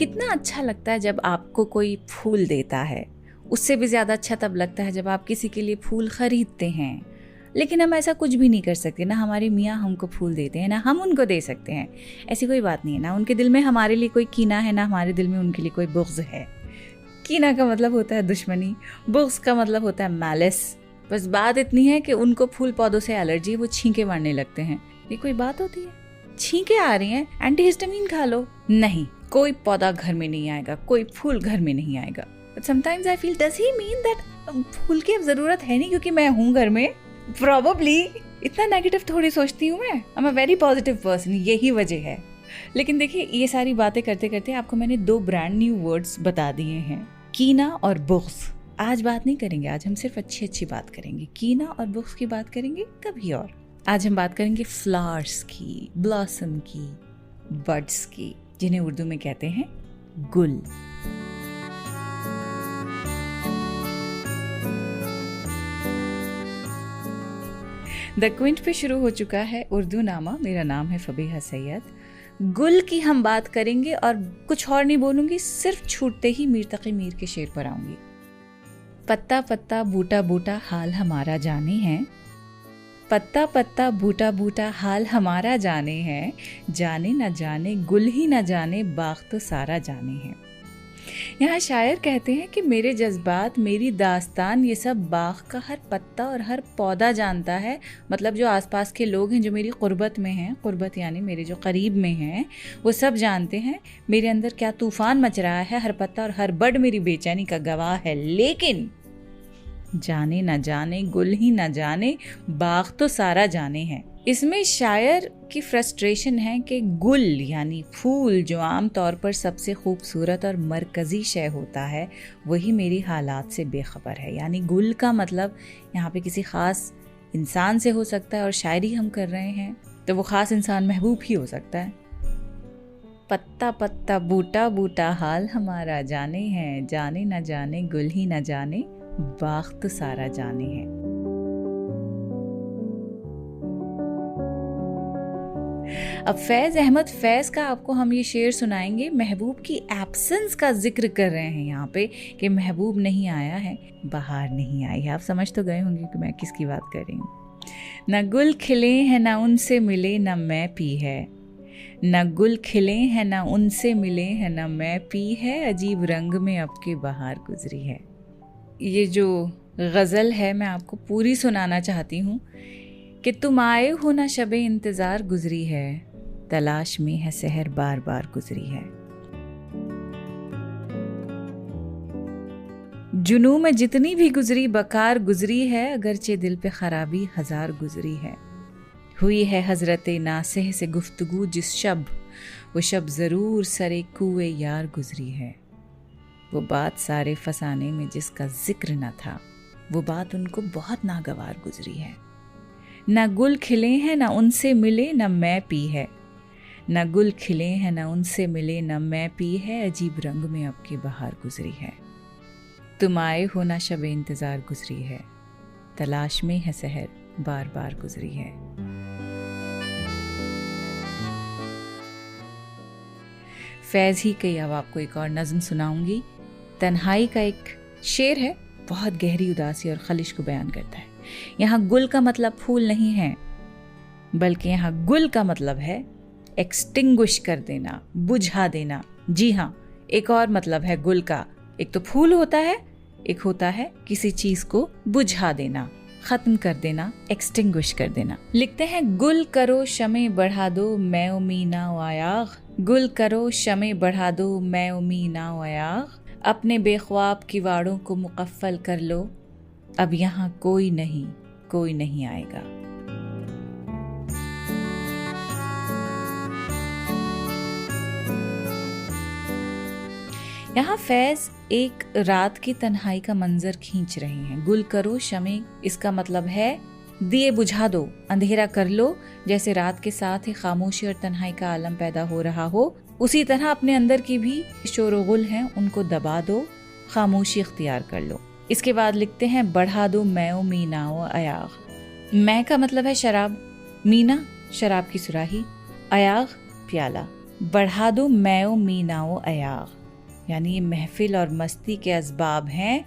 कितना अच्छा लगता है जब आपको कोई फूल देता है। उससे भी ज़्यादा अच्छा तब लगता है जब आप किसी के लिए फूल खरीदते हैं। लेकिन हम ऐसा कुछ भी नहीं कर सकते, ना हमारे मियाँ हमको फूल देते हैं, ना हम उनको दे सकते हैं। ऐसी कोई बात नहीं है, ना उनके दिल में हमारे लिए कोई कीना है, ना हमारे दिल में उनके लिए कोई बुग़्ज़ है। कीना का मतलब होता है दुश्मनी, बुग़्ज़ का मतलब होता है मैलिस। बस बात इतनी है कि उनको फूल पौधों से एलर्जी, वो छींके मारने लगते हैं। ये कोई बात होती है? छींके आ रही हैं, एंटीहिस्टामिन खा लो। नहीं, कोई पौधा घर में नहीं आएगा, कोई फूल घर में नहीं आएगा। But sometimes I feel, does he mean that फूल की अब जरूरत है नहीं क्योंकि मैं हूँ घर में? प्रोबेबली। इतना नेगेटिव थोड़ी सोचती हूँ मैं। I am a very positive person, यही वजह है। लेकिन देखिए, ये सारी बातें करते करते आपको मैंने 2 ब्रांड न्यू वर्ड्स बता दिए हैं, कीना और बुग़्ज़। आज बात नहीं करेंगे, आज हम सिर्फ अच्छी अच्छी बात करेंगे। कीना और बुग़्ज़ की बात करेंगे कभी और। आज हम बात करेंगे फ्लावर्स की, ब्लॉसम की, बड्स की, जिन्हें उर्दू में कहते हैं गुल। द क्विंट पे शुरू हो चुका है उर्दू नामा। मेरा नाम है फबीहा सैयद। गुल की हम बात करेंगे और कुछ और नहीं बोलूंगी, सिर्फ छूटते ही मीर तकी मीर के शेर पर आऊंगी। पत्ता पत्ता बूटा बूटा हाल हमारा जाने हैं, पत्ता पत्ता बूटा बूटा हाल हमारा जाने हैं, जाने न जाने गुल ही न जाने बाग तो सारा जाने हैं। यहाँ शायर कहते हैं कि मेरे जज्बात, मेरी दास्तान, ये सब बाग का हर पत्ता और हर पौधा जानता है। मतलब जो आसपास के लोग हैं, जो मेरी कुर्बत में हैं, कुर्बत यानी मेरे जो करीब में हैं, वो सब जानते हैं मेरे अंदर क्या तूफान मच रहा है। हर पत्ता और हर बड मेरी बेचैनी का गवाह है। लेकिन जाने न जाने गुल ही न जाने बाग तो सारा जाने हैं। इसमें शायर की फ्रस्ट्रेशन है कि गुल यानी फूल, जो आम तौर पर सबसे खूबसूरत और मरकज़ी शय होता है, वही मेरी हालात से बेखबर है। यानी गुल का मतलब यहाँ पे किसी ख़ास इंसान से हो सकता है, और शायरी हम कर रहे हैं तो वो ख़ास इंसान महबूब ही हो सकता है। पत्ता पत्ता बूटा बूटा हाल हमारा जाने हैं, जाने न जाने गुल ही न जाने बाग तो सारा जाने हैं। अब फैज़ अहमद फैज़ का आपको हम ये शेर सुनाएंगे। महबूब की एब्सेंस का जिक्र कर रहे हैं यहाँ पे कि महबूब नहीं आया है, बहार नहीं आई है। आप समझ तो गए होंगे कि मैं किसकी बात कर रही हूँ। न गुल खिले हैं न उनसे मिले न मैं पी है, न गुल खिले हैं न उनसे मिले हैं न मैं पी है, अजीब रंग में अब के बहार गुजरी है। ये जो गज़ल है मैं आपको पूरी सुनाना चाहती हूँ कि तुम आए हो ना शबे इंतज़ार गुजरी है, तलाश में है सहर बार बार गुजरी है। जुनू में जितनी भी गुजरी बकार गुजरी है, अगरचे दिल पे खराबी हजार गुजरी है। हुई है हजरते नासिह से गुफ्तगू जिस शब, वो शब ज़रूर सरे कुए यार गुजरी है। वो बात सारे फसाने में जिसका जिक्र न था, वो बात उनको बहुत नागवार गुजरी है। न गुल खिले हैं न उनसे मिले न मैं पी है, न गुल खिले हैं न उनसे मिले न मैं पी है, अजीब रंग में अब की बहार गुजरी है। तुम आए हो ना शबे इंतज़ार गुजरी है, तलाश में है सहर बार बार गुजरी है। फैज़ ही के अब आपको एक और नज़्म सुनाऊंगी। तन्हाई का एक शेर है, बहुत गहरी उदासी और खलिश को बयान करता है। यहाँ गुल का मतलब फूल नहीं है, बल्कि यहाँ गुल का मतलब है एक्सटिंग्विश कर देना, बुझा देना। जी हाँ, एक और मतलब है गुल का। एक तो फूल होता है, एक होता है किसी चीज को बुझा देना, खत्म कर देना, एक्सटिंग्विश कर देना। लिखते हैं, गुल करो शमे बढ़ा दो मैं उमीना आयाग, गुल करो शमे बढ़ा दो मैं उमीना आयाग, अपने बेख्वाब किवाड़ों को मुकफ्फल कर लो, अब यहाँ कोई नहीं आएगा। यहाँ फैज़ एक रात की तन्हाई का मंजर खींच रहे हैं। गुल करो शमे, इसका मतलब है दिए बुझा दो, अंधेरा कर लो। जैसे रात के साथ ही खामोशी और तन्हाई का आलम पैदा हो रहा हो, उसी तरह अपने अंदर की भी शोर-गुल हैं, उनको दबा दो, खामोशी इख्तियार कर लो। इसके बाद लिखते हैं, बढ़ा दो मैं मीना व अयाग। मैं का मतलब है शराब, मीना शराब की सुराही, अयाग प्याला। बढ़ा दो मैओ मीनाओ अयाग, यानी ये महफिल और मस्ती के असबाब हैं,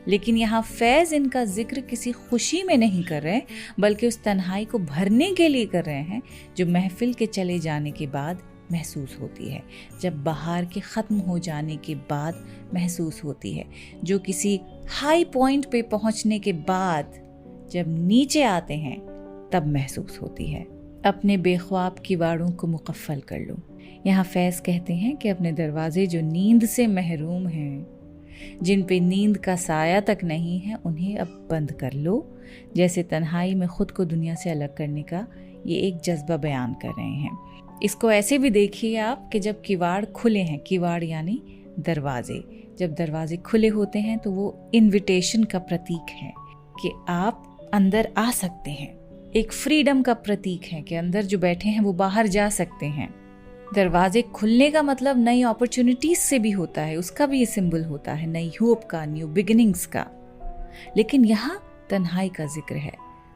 लेकिन यहाँ फैज़ इनका जिक्र किसी खुशी में नहीं कर रहे, बल्कि उस तन्हाई को भरने के लिए कर रहे हैं जो महफिल के चले जाने के बाद महसूस होती है, जब बहार के ख़त्म हो जाने के बाद महसूस होती है, जो किसी हाई पॉइंट पे पहुँचने के बाद जब नीचे आते हैं तब महसूस होती है। अपने बेख्वाब किवाड़ों को मुकफ़ल कर लो। यहाँ फैज़ कहते हैं कि अपने दरवाजे जो नींद से महरूम हैं, जिन पे नींद का साया तक नहीं है, उन्हें अब बंद कर लो। जैसे तन्हाई में खुद को दुनिया से अलग करने का ये एक जज्बा बयान कर रहे हैं। इसको ऐसे भी देखिए आप कि जब किवाड़ खुले हैं, किवाड़ यानी दरवाजे, जब दरवाजे खुले होते हैं तो वो इन्विटेशन का प्रतीक है कि आप अंदर आ सकते हैं, एक फ्रीडम का प्रतीक है कि अंदर जो बैठे हैं वो बाहर जा सकते हैं। दरवाजे खुलने का मतलब नई अपॉर्चुनिटीज से भी होता है, उसका भी ये सिंबल होता है, नई होप का, न्यू बिगिनिंग्स का। लेकिन यहाँ तन्हाई का जिक्र है,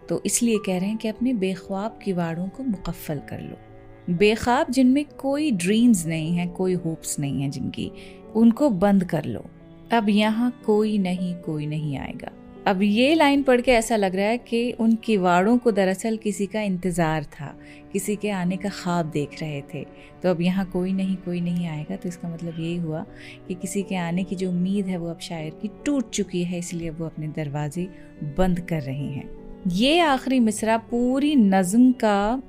तो इसलिए कह रहे हैं कि अपने बेख्वाब किवाड़ों को मुकफ़ल कर लो। बेख्वाब जिनमें कोई ड्रीम्स नहीं है, कोई होप्स नहीं है जिनकी, उनको बंद कर लो। अब यहाँ कोई नहीं आएगा। अब ये लाइन पढ़ के ऐसा लग रहा है कि उन किवाड़ों को दरअसल किसी का इंतज़ार था, किसी के आने का ख्वाब देख रहे थे। तो अब यहाँ कोई नहीं आएगा, तो इसका मतलब यही हुआ कि किसी के आने की जो उम्मीद है वो अब शायर की टूट चुकी है, इसलिए वो अपने दरवाजे बंद कर रहे हैं। ये आखिरी मिसरा पूरी नज़्म का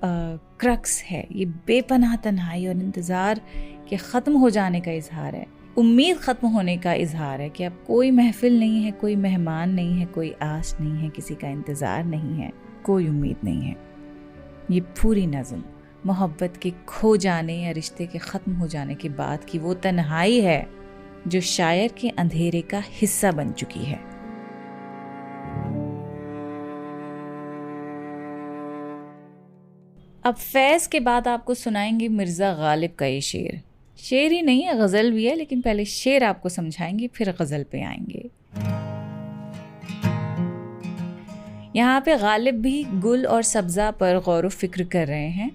क्रक्स है। ये बेपनाह तन्हाई और इंतज़ार के ख़त्म हो जाने का इजहार है, उम्मीद ख़त्म होने का इजहार है कि अब कोई महफिल नहीं है, कोई मेहमान नहीं है, कोई आस नहीं है, किसी का इंतज़ार नहीं है, कोई उम्मीद नहीं है। ये पूरी नज़्म मोहब्बत के खो जाने या रिश्ते के ख़त्म हो जाने के बाद की वो तन्हाई है जो शायर के अंधेरे का हिस्सा बन चुकी है। अब फैज़ के बाद आपको सुनाएंगे मिर्ज़ा गालिब का ये शेर। शेर ही नहीं है, गज़ल भी है, लेकिन पहले शेर आपको समझाएंगे, फिर गज़ल पे आएंगे। यहाँ पे गालिब भी गुल और सब्ज़ा पर गौर व फिक्र कर रहे हैं।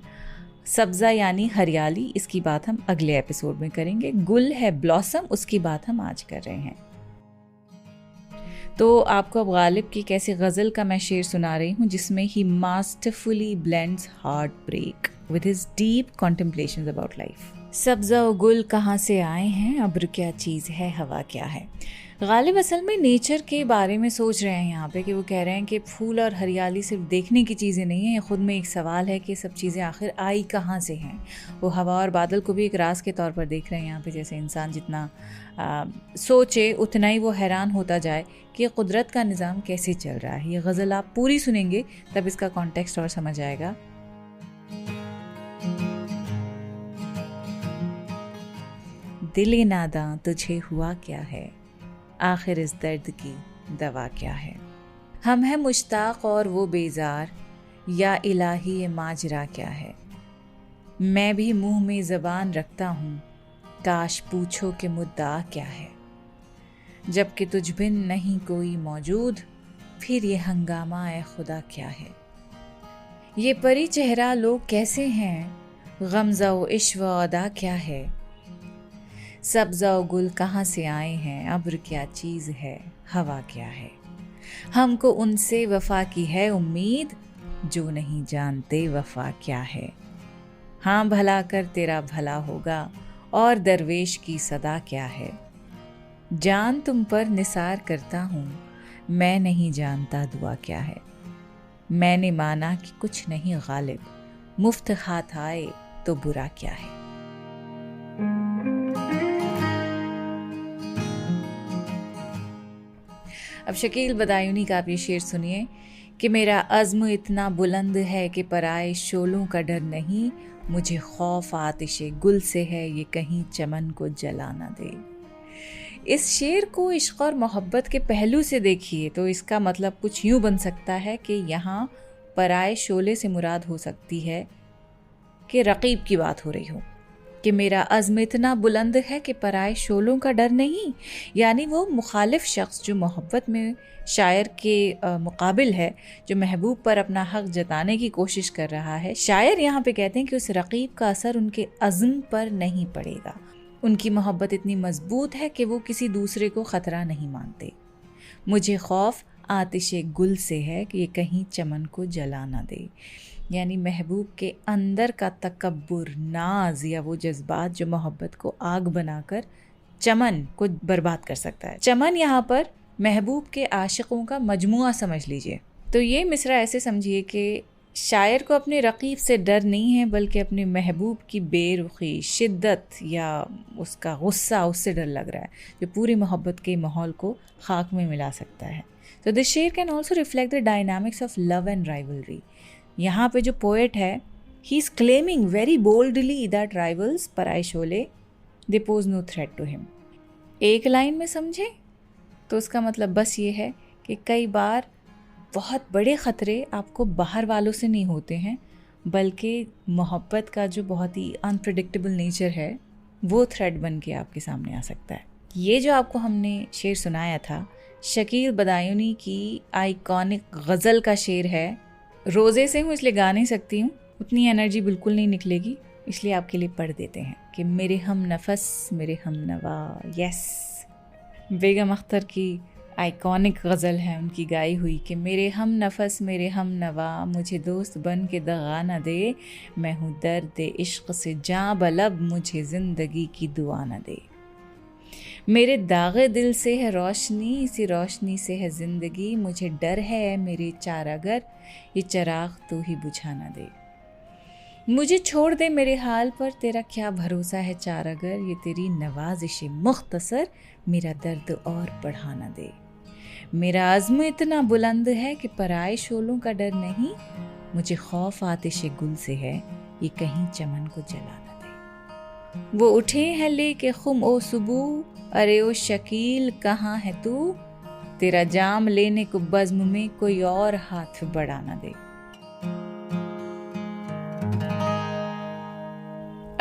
सब्ज़ा यानी हरियाली, इसकी बात हम अगले एपिसोड में करेंगे। गुल है ब्लॉसम, उसकी बात हम आज कर रहे हैं। तो आपको अब गालिब की कैसे गज़ल का मैं शेर सुना रही हूँ, जिसमें he masterfully blends heartbreak with his deep contemplations about life. सब्ज़ा और गुल कहाँ से आए हैं, अब्र क्या चीज़ है, हवा क्या है। गालिब असल में नेचर के बारे में सोच रहे हैं यहाँ पे, कि वो कह रहे हैं कि फूल और हरियाली सिर्फ देखने की चीज़ें नहीं हैं, ये ख़ुद में एक सवाल है कि सब चीज़ें आखिर आई कहाँ से हैं। वो हवा और बादल को भी एक राज के तौर पर देख रहे हैं यहाँ पे। जैसे इंसान जितना सोचे उतना ही वो हैरान होता जाए कि कुदरत का निज़ाम कैसे चल रहा है। ये गज़ल आप पूरी सुनेंगे तब इसका कॉन्टेक्स्ट और समझ आएगा। दिल नादां तुझे हुआ क्या है, आखिर इस दर्द की दवा क्या है। हम हैं मुश्ताक और वो बेजार, या इलाही ये माजरा क्या है। मैं भी मुंह में ज़बान रखता हूँ, काश पूछो कि मुद्दा क्या है। जबकि तुझ बिन नहीं कोई मौजूद, फिर ये हंगामा ए खुदा क्या है। ये परी चेहरा लोग कैसे हैं, गमज़ा व इश्क व अदा क्या है। सब्ज़ा व गुल कहाँ से आए हैं, अब्र क्या चीज़ है, हवा क्या है। हमको उनसे वफ़ा की है उम्मीद, जो नहीं जानते वफ़ा क्या है। हाँ भला कर तेरा भला होगा, और दरवेश की सदा क्या है। जान तुम पर निसार करता हूँ, मैं नहीं जानता दुआ क्या है। मैंने माना कि कुछ नहीं गालिब, मुफ्त हाथ आए तो बुरा क्या है। अब शकील बदायूनी का आप ये शेर सुनिए कि मेरा अज़्म इतना बुलंद है कि पराए शोलों का डर नहीं। मुझे खौफ आतिशे गुल से है, ये कहीं चमन को जला ना दे। इस शेर को इश्क और मोहब्बत के पहलू से देखिए तो इसका मतलब कुछ यूँ बन सकता है कि यहाँ पराए शोले से मुराद हो सकती है कि रकीब की बात हो रही हो। कि मेरा अज़्म इतना बुलंद है कि पराए शोलों का डर नहीं। यानी वो मुखालिफ शख्स जो मोहब्बत में शायर के मुकाबिल है, जो महबूब पर अपना हक जताने की कोशिश कर रहा है, शायर यहाँ पे कहते हैं कि उस रकीब का असर उनके अज़्म पर नहीं पड़ेगा। उनकी मोहब्बत इतनी मजबूत है कि वो किसी दूसरे को ख़तरा नहीं मानते। मुझे खौफ आतिशे गुल से है कि ये कहीं चमन को जला ना दे। यानी महबूब के अंदर का तकब्बुर, नाज या वो जज्बात जो मोहब्बत को आग बनाकर चमन को बर्बाद कर सकता है। चमन यहाँ पर महबूब के आशिकों का मजमुआ समझ लीजिए। तो ये मिसरा ऐसे समझिए कि शायर को अपने रकीब से डर नहीं है, बल्कि अपने महबूब की बेरुखी, शिद्दत या उसका गुस्सा, उससे डर लग रहा है, जो पूरी मोहब्बत के माहौल को खाक में मिला सकता है। तो दिस शेर can also reflect the dynamics of love and rivalry. यहाँ पे जो पोएट है, he is claiming very boldly that rivals पराए शोले they pose no threat to him. एक लाइन में समझे तो उसका मतलब बस ये है कि कई बार बहुत बड़े ख़तरे आपको बाहर वालों से नहीं होते हैं, बल्कि मोहब्बत का जो बहुत ही अनप्रेडिक्टेबल नेचर है वो थ्रेट बन के आपके सामने आ सकता है। ये जो आपको हमने शेर सुनाया था, शकील बदायूनी की आइकॉनिक गज़ल का शेर है। रोज़े से हूँ इसलिए गा नहीं सकती हूँ, उतनी एनर्जी बिल्कुल नहीं निकलेगी, इसलिए आपके लिए पढ़ देते हैं कि मेरे हम नफस मेरे हम नवा। यस, बेगम अख्तर की आइकॉनिक गज़ल है उनकी गाई हुई कि मेरे हम नफस मेरे हम नवा, मुझे दोस्त बन के दगा न दे, मैं हूँ दर्द इश्क से जाँ बलब, मुझे ज़िंदगी की दुआ न दे। मेरे दागे दिल से है रोशनी, इसी रोशनी से है ज़िंदगी, मुझे डर है मेरे चारागर, ये चराग तू ही बुझा न दे। मुझे छोड़ दे मेरे हाल पर, तेरा क्या भरोसा है चारागर, ये तेरी नवाजिश मुख्तसर, मेरा दर्द और बढ़ा न दे। मेरा अज़्म इतना बुलंद है कि पराए शोलों का डर नहीं, मुझे खौफ आतिश गुल से है, ये कहीं चमन को जला न दे। वो उठे हैं लेके खुम ओ सुबह, अरे ओ शकील कहाँ है तू, तेरा जाम लेने को बज़्म में कोई और हाथ बढ़ा न दे।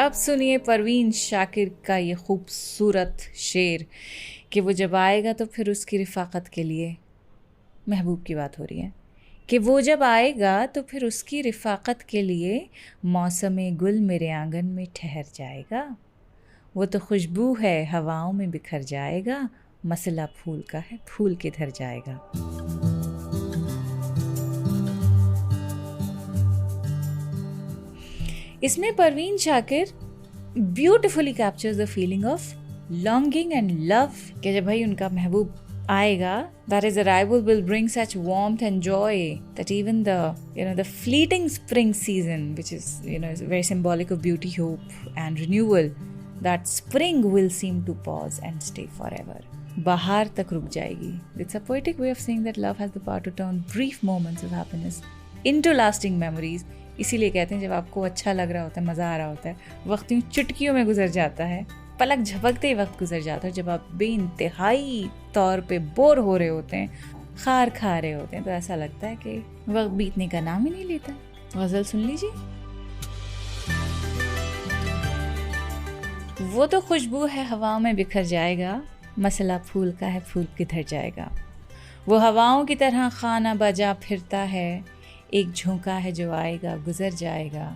अब सुनिए परवीन शाकिर का ये खूबसूरत शेर कि वो जब आएगा तो फिर उसकी रिफ़ाक़त के लिए, महबूब की बात हो रही है, कि वो जब आएगा तो फिर उसकी रिफ़ाक़त के लिए मौसम गुल मेरे आंगन में ठहर जाएगा। वो तो खुशबू है हवाओं में बिखर जाएगा, मसला फूल का है फूल किधर जाएगा। इसमें Parveen Shakir beautifully captures the feeling of longing and love कि जब भाई उनका महबूब आएगा, that his arrival will bring such warmth and joy that even the fleeting spring season, which is is very symbolic of beauty, hope and renewal, that spring will seem to pause and stay forever. बाहर तक रुक जाएगी. It's a poetic way of saying that love has the power to turn brief moments of happiness into lasting memories. इसीलिए कहते हैं जब आपको अच्छा लग रहा होता है, मज़ा आ रहा होता है, वक्त यूँ चुटकियों में गुजर जाता है, पलक झपकते ही वक्त गुजर जाता है। जब आप बेइंतहाई तौर पे बोर हो रहे होते हैं, खार खा रहे होते हैं, तो ऐसा लगता है कि वक्त बीतने का नाम ही नहीं लेता। गज़ल सुन लीजिए। वो तो खुशबू है हवाओं में बिखर जाएगा, मसला फूल का है फूल किधर जाएगा। वो हवाओं की तरह खाना बजा फिरता है, एक झोंका है जो आएगा गुजर जाएगा।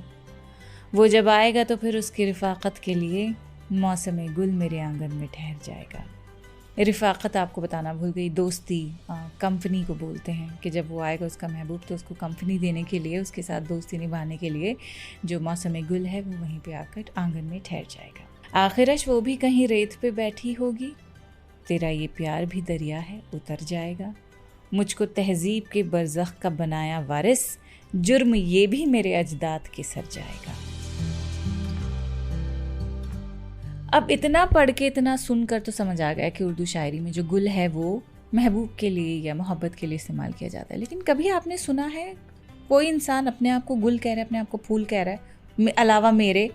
वो जब आएगा तो फिर उसकी रिफ़ाक़त के लिए मौसम गुल मेरे आंगन में ठहर जाएगा। रिफ़ाक़त आपको बताना भूल गई, दोस्ती, कंपनी को बोलते हैं कि जब वो आएगा उसका महबूब तो उसको कंपनी देने के लिए, उसके साथ दोस्ती निभाने के लिए जो मौसम गुल है वो वहीं पे आकर आंगन में ठहर जाएगा। आखिरश वो भी कहीं रेत पे बैठी होगी, तेरा ये प्यार भी दरिया है उतर जाएगा। मुझको तहज़ीब के बरज़ख का बनाया वारिस, जुर्म ये भी मेरे अजदाद के सर जाएगा। अब इतना पढ़ के इतना सुनकर तो समझ आ गया कि उर्दू शायरी में जो गुल है वो महबूब के लिए या मोहब्बत के लिए इस्तेमाल किया जाता है। लेकिन कभी आपने सुना है कोई इंसान अपने आप को गुल कह रहा है, अपने आप को फूल कह रहा है, अलावा मेरे?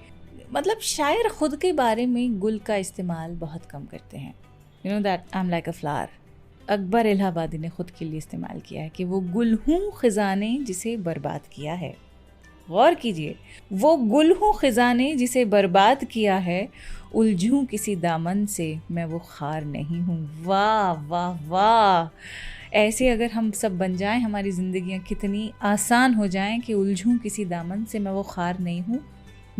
मतलब शायर खुद के बारे में गुल का इस्तेमाल बहुत कम करते हैं। You know that I am like a flower. Akbar Allahabadi ने खुद के लिए इस्तेमाल किया है कि वो गुल हूँ ख़ज़ाने जिसे बर्बाद किया है। गौर कीजिए, वो गुल हूँ खिज़ां ने जिसे बर्बाद किया है, उलझूं किसी दामन से मैं वो खार नहीं हूँ। वाह वाह वाह, ऐसे अगर हम सब बन जाएं, हमारी ज़िंदगियाँ कितनी आसान हो जाएं कि उलझूं किसी दामन से मैं वो खार नहीं हूँ,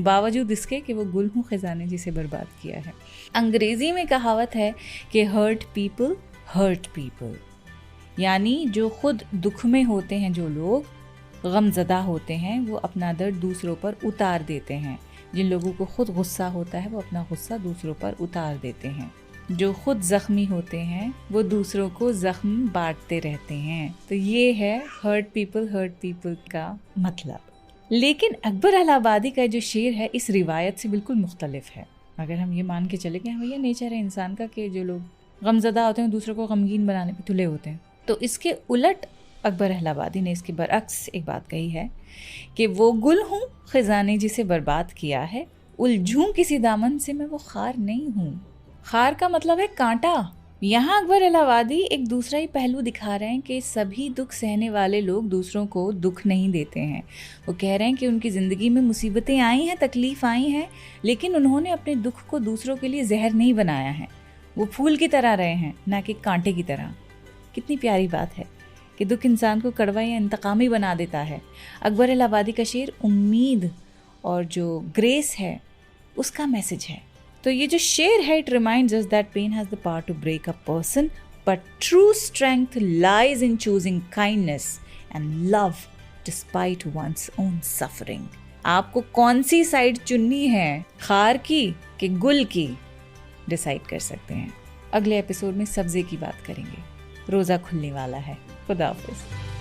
बावजूद इसके कि वो गुल हूँ खिज़ां ने जिसे बर्बाद किया है। अंग्रेज़ी में कहावत है कि हर्ट पीपल, यानी जो खुद दुख में होते हैं, जो लोग गमज़दा होते हैं, वो अपना दर्द दूसरों पर उतार देते हैं। जिन लोगों को खुद गुस्सा होता है वो अपना गुस्सा दूसरों पर उतार देते हैं। जो खुद ज़ख्मी होते हैं वो दूसरों को ज़ख्म बांटते रहते हैं। तो ये है हर्ट पीपल का मतलब। लेकिन अकबर इलाहाबादी का जो शेर है इस रिवायत से बिल्कुल मुख्तलिफ है। अगर हम ये मान के चले कि भैया नेचर है इंसान का कि जो लोग गमज़दा होते हैं दूसरों को गमगीन बनाने पे तुले होते हैं, तो इसके उलट अकबर इलाहाबादी ने इसके बरअक्स एक बात कही है कि वो गुल हूँ खिज़ां ने जिसे बर्बाद किया है, उलझूं किसी दामन से मैं वो खार नहीं हूँ। खार का मतलब है कांटा। यहाँ अकबर इलाहाबादी एक दूसरा ही पहलू दिखा रहे हैं कि सभी दुख सहने वाले लोग दूसरों को दुख नहीं देते हैं। वो कह रहे हैं कि उनकी ज़िंदगी में मुसीबतें आई हैं, तकलीफ़ आई हैं, लेकिन उन्होंने अपने दुख को दूसरों के लिए जहर नहीं बनाया है। वो फूल की तरह रहे हैं, ना कि कांटे की तरह। कितनी प्यारी बात है कि दुख इंसान को कड़वा या इंतकामी बना देता है। अकबर इलाहाबादी का शेर उम्मीद और जो ग्रेस है उसका मैसेज है। तो ये जो शेर है, it reminds us that pain has the power to break a person, but true strength lies in choosing kindness and love despite one's own suffering. आपको कौन सी साइड चुननी है, खार की कि गुल की, डिसाइड कर सकते हैं। अगले एपिसोड में सब्ज़े की बात करेंगे। रोज़ा खुलने वाला है। खुदा हाफिज़।